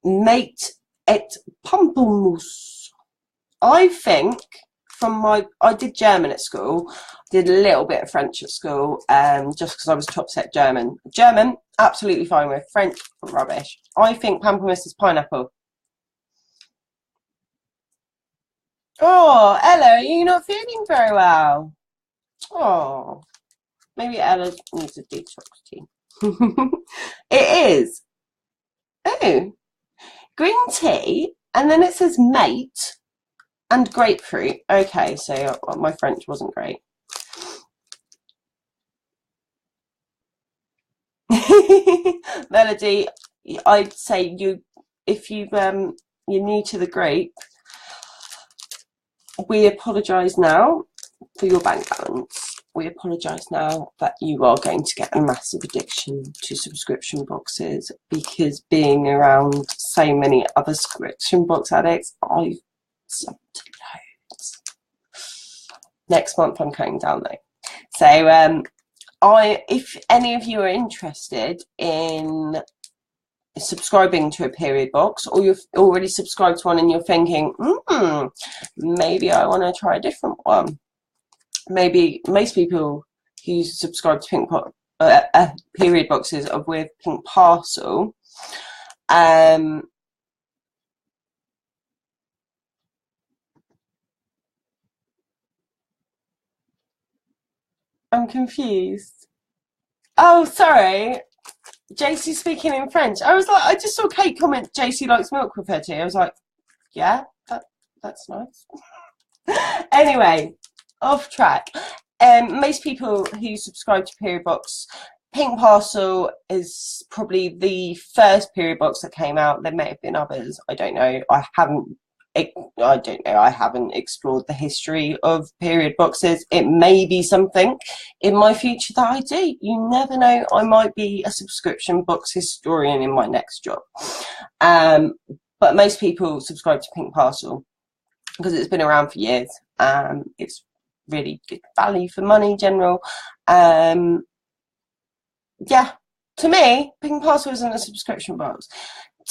Mate et pamplemousse. I think I did German at school, did a little bit of French at school, just because I was top set German. German, absolutely fine with. French, rubbish. I think pamplemousse is pineapple. Oh, Ella, are you not feeling very well? Oh, maybe Ella needs a detox tea. It is. Oh, green tea, and then it says mate and grapefruit. Okay, so my French wasn't great. Melody, I'd say if you're new to the group, we apologise now for your bank balance. We apologise now that you are going to get a massive addiction to subscription boxes, because being around so many other subscription box addicts, I've subbed loads. Next month I'm cutting down though. So if any of you are interested in subscribing to a period box, or you've already subscribed to one and you're thinking, maybe I want to try a different one. Maybe most people who subscribe to period boxes are with Pink Parcel. I'm confused. Oh, sorry. JC speaking in French. I was like, I just saw Kate comment JC likes milk with her tea. I was like, yeah, that's nice. Anyway, off track. Most people who subscribe to period box, Pink Parcel is probably the first period box that came out. There may have been others. I don't know. I haven't explored the history of period boxes. It may be something in my future that I do. You never know. I might be a subscription box historian in my next job. But most people subscribe to Pink Parcel because it's been around for years. It's really good value for money general. Yeah, to me, Pink Parcel isn't a subscription box.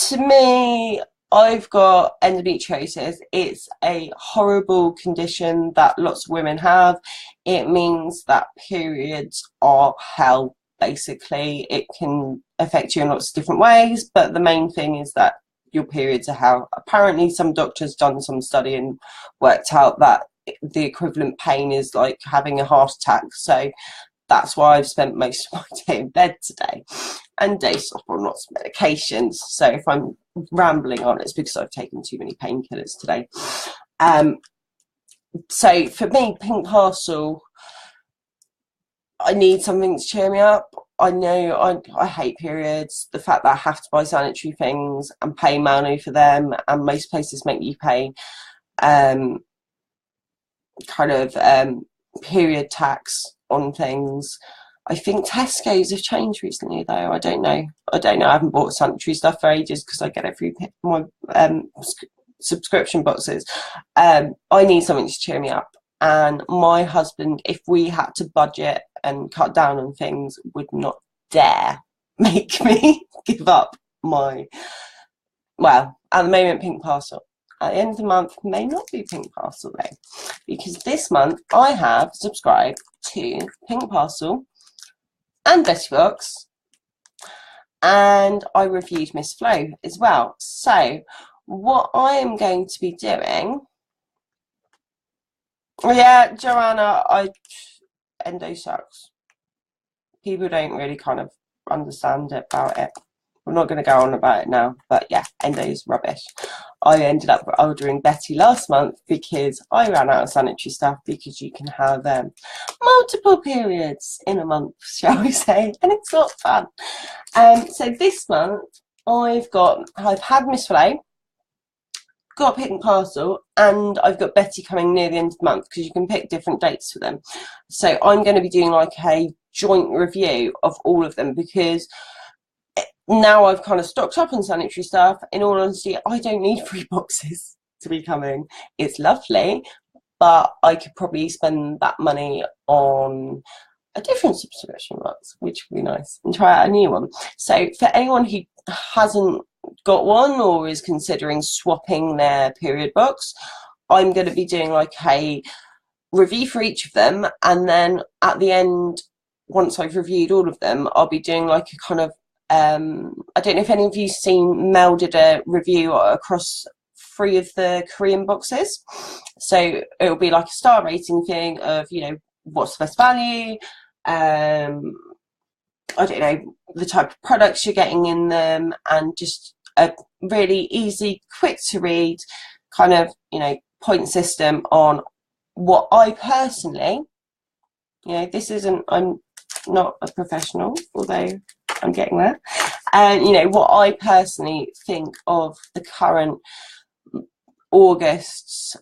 To me, I've got endometriosis. It's a horrible condition that lots of women have. It means that periods are hell, basically. It can affect you in lots of different ways, but the main thing is that your periods are hell. Apparently, some doctors done some study and worked out that the equivalent pain is like having a heart attack. So that's why I've spent most of my day in bed today, and days off on lots of medications. So if I'm rambling on, it's because I've taken too many painkillers today. So for me, Pink Parcel, I need something to cheer me up. I know I hate periods. The fact that I have to buy sanitary things and pay money for them, and most places make you pay um, kind of period tax on things. I think Tesco's have changed recently, though. I don't know. I haven't bought sanitary stuff for ages because I get it through my subscription boxes. I need something to cheer me up. And my husband, if we had to budget and cut down on things, would not dare make me give up my, well, at the moment, Pink Parcel. At the end of the month may not be Pink Parcel though, because this month I have subscribed to Pink Parcel and Betty Box, and I reviewed Miss Flo as well. So what I am going to be doing, yeah, Joanna, endo sucks. People don't really kind of understand about it. I'm not going to go on about it now, but yeah, endo's rubbish. I ended up ordering Betty last month because I ran out of sanitary stuff, because you can have multiple periods in a month, shall we say, and it's not fun. So this month I've had Miss Flo, got Pink Parcel, and I've got Betty coming near the end of the month, because you can pick different dates for them. So I'm going to be doing like a joint review of all of them, because now I've kind of stocked up on sanitary stuff. In all honesty, I don't need 3 boxes to be coming. It's lovely, but I could probably spend that money on a different subscription box, which would be nice, and try out a new one. So for anyone who hasn't got one or is considering swapping their period box, I'm going to be doing like a review for each of them, and then at the end, once I've reviewed all of them, I'll be doing like a kind of I don't know if any of you seen Mel did a review across 3 of the Korean boxes. So it'll be like a star rating thing of, you know, what's the best value, I don't know, the type of products you're getting in them, and just a really easy, quick to read kind of, you know, point system on what I personally, you know, this isn't, I'm not a professional, although I'm getting there, and you know, what I personally think of the current August's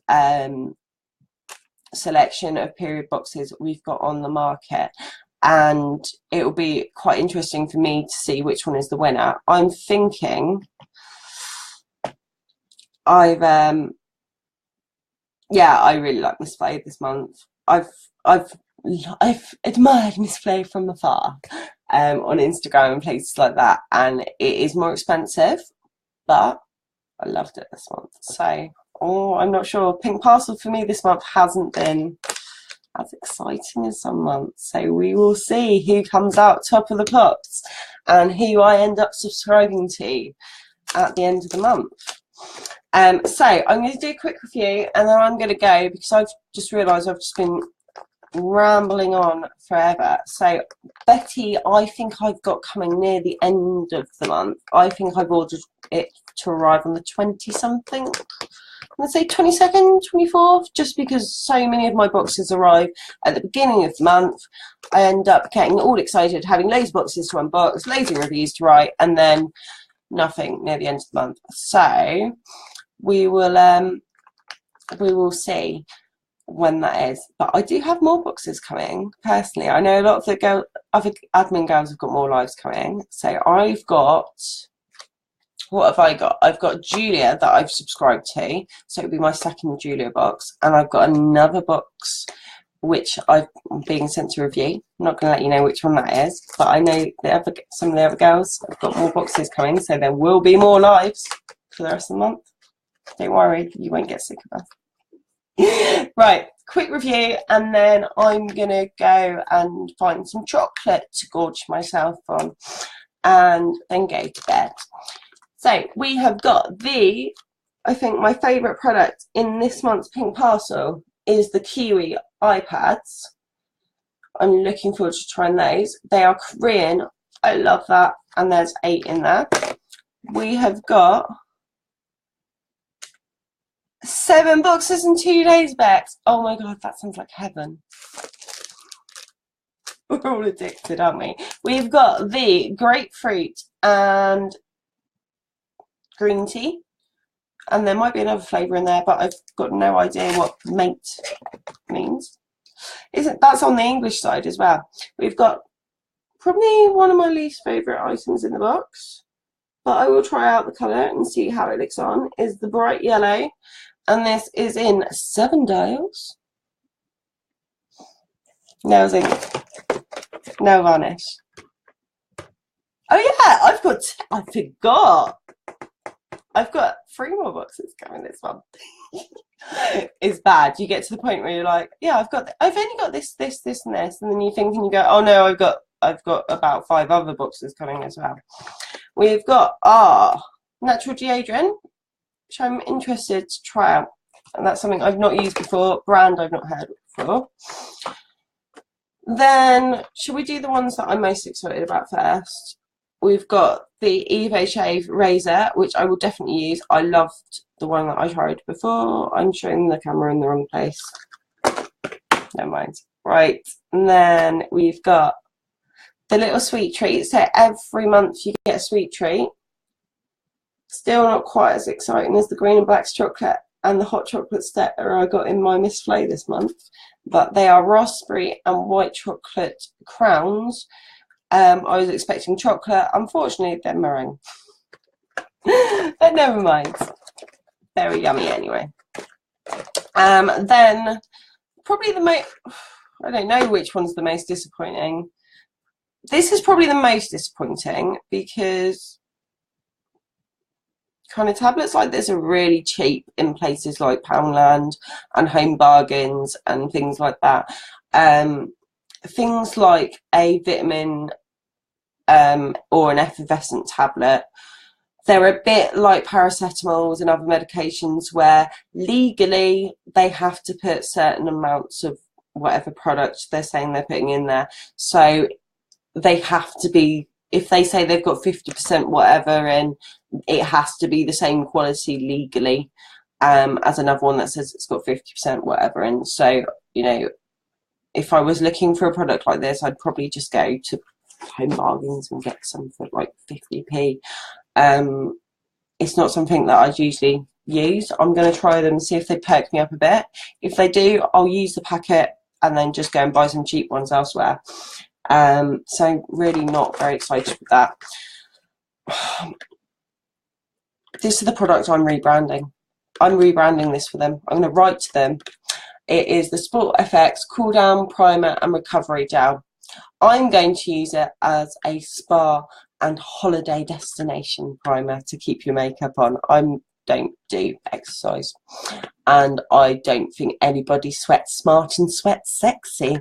selection of period boxes we've got on the market. And it will be quite interesting for me to see which one is the winner. I'm thinking yeah, I really like Miss Flo this month. I've admired Miss Flo from afar on Instagram and places like that, and it is more expensive, but I loved it this month. So I'm not sure. Pink Parcel for me this month hasn't been as exciting as some months, so we will see who comes out top of the pops and who I end up subscribing to at the end of the month. So I'm going to do a quick review, and then I'm going to go, because I've just realised I've just been rambling on forever. So Betty, I think I've got coming near the end of the month. I think I've ordered it to arrive on the 20 something. I'm going to say 22nd, 24th, just because so many of my boxes arrive at the beginning of the month. I end up getting all excited, having loads of boxes to unbox, loads of reviews to write, and then nothing near the end of the month. So we will see when that is. But I do have more boxes coming personally. I know a lot of the other admin girls have got more lives coming. So I've got, what have I got? I've got Julia that I've subscribed to, so it'll be my second Julia box, and I've got another box which I'm being sent to review. I'm not going to let you know which one that is, but I know some of the other girls have got more boxes coming, so there will be more lives for the rest of the month. Don't worry, you won't get sick of us. Right, quick review, and then I'm gonna go and find some chocolate to gorge myself on, and then go to bed. So we have got I think my favourite product in this month's Pink Parcel is the Kiwi iPads. I'm looking forward to trying those. They are Korean. I love that, and there's 8 in there. We have got 7 boxes in 2 days back. Oh my god, that sounds like heaven. We're all addicted, aren't we? We've got the grapefruit and green tea. And there might be another flavour in there, but I've got no idea what mate means. That's on the English side as well. We've got probably one of my least favourite items in the box, but I will try out the colour and see how it looks on, is the bright yellow. And this is in 7 dials. Nails ink. Nail varnish. Oh yeah, I forgot. I've got 3 more boxes coming this month. It's bad. You get to the point where you're like, yeah, I've only got this, this, this, and this, and then you think and you go, oh no, I've got about 5 other boxes coming as well. We've got our natural deodorant, which I'm interested to try out, and that's something I've not used before, brand I've not heard of before. Then, should we do the ones that I'm most excited about first? We've got the Evo Shave Razor, which I will definitely use. I loved the one that I tried before. I'm showing the camera in the wrong place. Never mind. Right, and then we've got the little sweet treat. So every month you get a sweet treat. Still not quite as exciting as the green and black chocolate and the hot chocolate stepper I got in my Miss Flay this month. But they are raspberry and white chocolate crowns. I was expecting chocolate. Unfortunately, they're meringue. But never mind. Very yummy anyway. Then probably the most, I don't know which one's the most disappointing. This is probably the most disappointing because kind of tablets like this are really cheap in places like Poundland and Home Bargains and things like that. Things like a vitamin or an effervescent tablet, they're a bit like paracetamols and other medications where legally they have to put certain amounts of whatever product they're saying they're putting in there. So they have to be, if they say they've got 50% whatever in, it has to be the same quality legally as another one that says it's got 50% whatever in. So, you know, if I was looking for a product like this, I'd probably just go to Home Bargains and get some for like 50p. It's not something that I'd usually use. I'm going to try them and see if they perk me up a bit. If they do, I'll use the packet and then just go and buy some cheap ones elsewhere. So really not very excited with that. This is the product I'm rebranding. I'm rebranding this for them. I'm going to write to them. It is the Sport FX Cool Down Primer and Recovery Gel. I'm going to use it as a spa and holiday destination primer to keep your makeup on. I don't do exercise and I don't think anybody sweats smart and sweats sexy.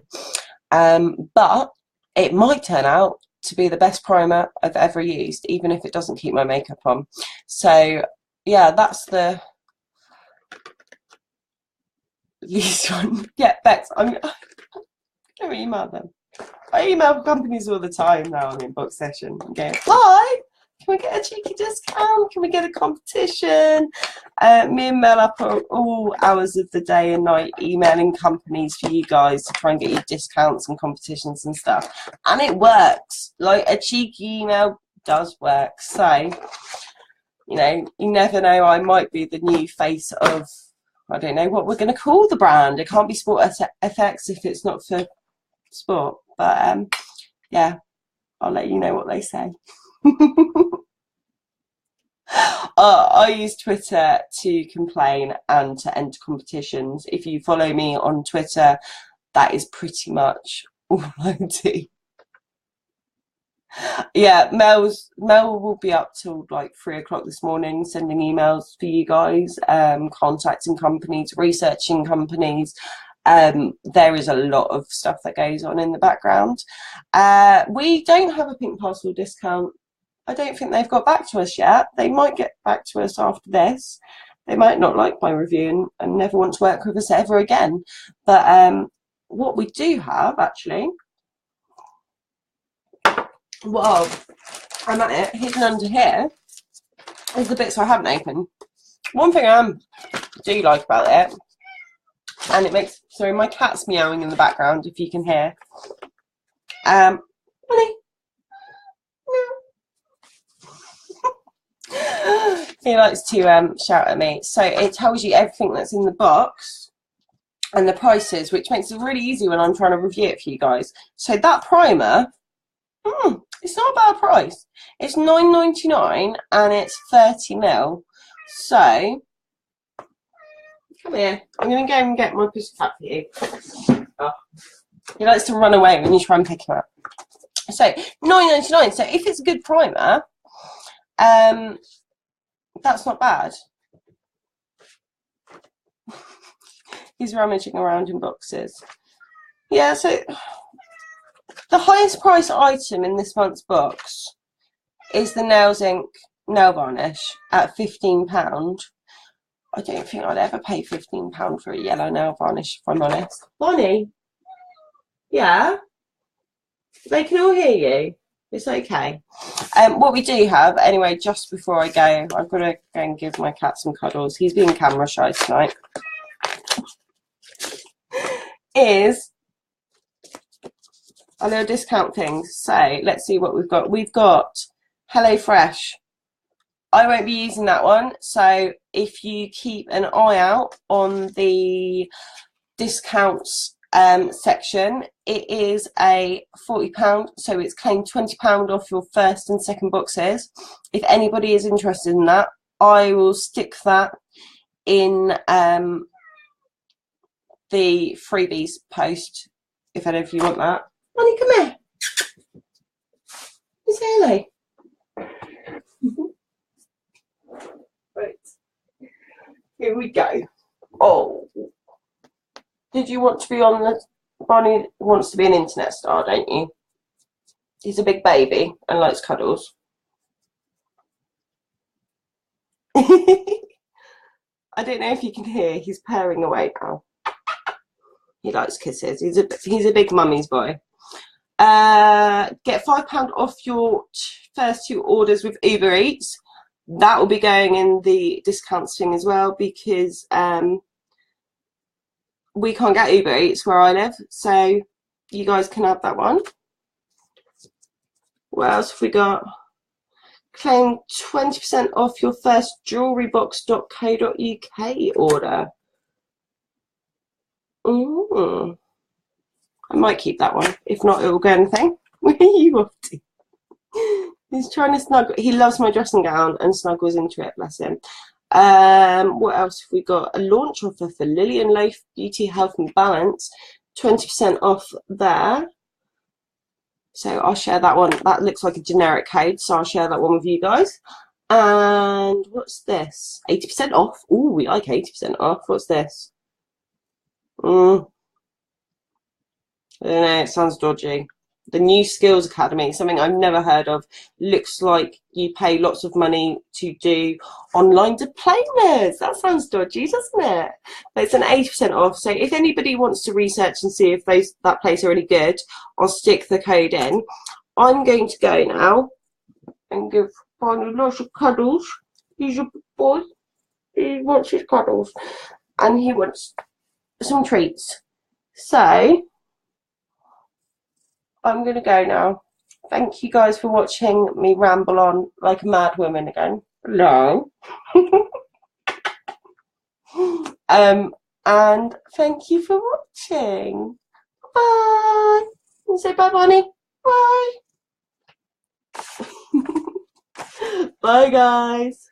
But it might turn out to be the best primer I've ever used, even if it doesn't keep my makeup on. So yeah, that's the least one. Yeah, Bex, I'm going to email them. I email companies all the time now. I'm in BoXession. I'm going, hi, can we get a cheeky discount? Can we get a competition? Me and Mel up at all hours of the day and night emailing companies for you guys to try and get you discounts and competitions and stuff. And it works. Like, a cheeky email does work. So, you know, you never know. I might be the new face of, I don't know what we're going to call the brand. It can't be Sport FX if it's not for sport. But yeah, I'll let you know what they say. I use Twitter to complain and to enter competitions. If you follow me on Twitter, that is pretty much all I do. Yeah, Mel will be up till like 3 o'clock this morning sending emails for you guys, contacting companies, researching companies. There is a lot of stuff that goes on in the background. We don't have a pink parcel discount. I don't think they've got back to us yet. They might get back to us after this. They might not like my review and never want to work with us ever again. But what we do have, actually, well, I'm at it, hidden under here, is the bits I haven't opened. One thing I do like about it, and it makes, sorry, my cat's meowing in the background if you can hear. Bonnie. He likes to shout at me. So it tells you everything that's in the box and the prices, which makes it really easy when I'm trying to review it for you guys. So that primer, it's not a bad price. It's £9.99 and it's 30ml. So come here. I'm going to go and get my pussycat for you. Oh, he likes to run away when you try and pick him up. So £9.99. So if it's a good primer, that's not bad. He's rummaging around in boxes. Yeah, so the highest price item in this month's box is the Nails Inc nail varnish at £15. I don't think I'd ever pay £15 for a yellow nail varnish, if I'm honest. Bonnie? Yeah? They can all hear you. It's okay. What we do have, anyway, just before I go, I've got to go and give my cat some cuddles. He's being camera shy tonight. Is a little discount things. So let's see what we've got. We've got HelloFresh. I won't be using that one. So if you keep an eye out on the discounts section, it is a £40, so it's claimed £20 off your first and second boxes. If anybody is interested in that, I will stick that in the freebies post if any of you want that. Honey, come here. It's Haley. Right. Here we go. Oh. Did you want to be on the... Bonnie wants to be an internet star, don't you? He's a big baby and likes cuddles. I don't know if you can hear, he's purring away now. He likes kisses. He's a big mummy's boy. Get £5 off your first 2 orders with Uber Eats. That will be going in the discounts thing as well, because we can't get Uber Eats where I live, so you guys can have that one. What else have we got? Claim 20% off your first jewelrybox.co.uk order. I might keep that one. If not, it will go in the thing. Where are you off to? He's trying to snuggle. He loves my dressing gown and snuggles into it, bless him. What else have we got? A launch offer for Lillian Loaf Beauty, Health and Balance. 20% off there. So I'll share that one. That looks like a generic code, so I'll share that one with you guys. And what's this? 80% off. Ooh, we like 80% off. What's this? I don't know, it sounds dodgy. The New Skills Academy, something I've never heard of. Looks like you pay lots of money to do online diplomas. That sounds dodgy, doesn't it? But it's an 80% off. So if anybody wants to research and see if that place are any good, I'll stick the code in. I'm going to go now and give Barney lots of cuddles. He's a boy. He wants his cuddles. And he wants some treats. So I'm going to go now. Thank you guys for watching me ramble on like a mad woman again. Hello. And thank you for watching. Bye. Say bye, Bonnie. Bye. Bye, guys.